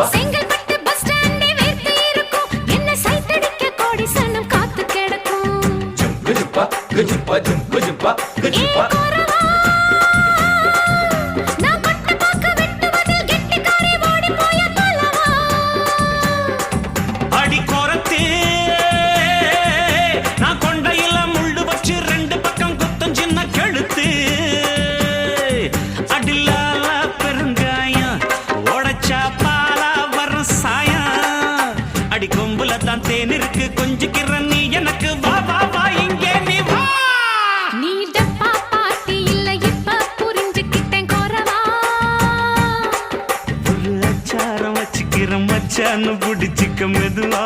Chengalpattu bus ஸ்டாண்டே வேர்த்து இருக்கும் என்ன சைட் அடிக்க கோடி சனம் காத்து கிடக்கும் நான் பட்ட பாக்க வெட்டுவதில் கெட்டிக்காரி ஓடி போய பலவா அடி கோரத்தே நான் கொண்டையில முள்ளு வச்சு ரெண்டு பக்கம் குத்தம் சின்ன கழுத்து அடிலால பெருங்காயம் உடைச்சா பாலா வர சாயம் அடி கொம்புல தான் தேன் இருக்கு கொஞ்சிக்கிற நீ எனக்கு வா வா வா இங்கே நீ வா நீ டப்பா பாட்டி இல்ல இப்ப புரிஞ்சுக்கிட்டேன் கோரவா ஒரு அச்சாரம் வச்சுக்கிற மச்சான்னு பிடிச்சிக்க மெதுவா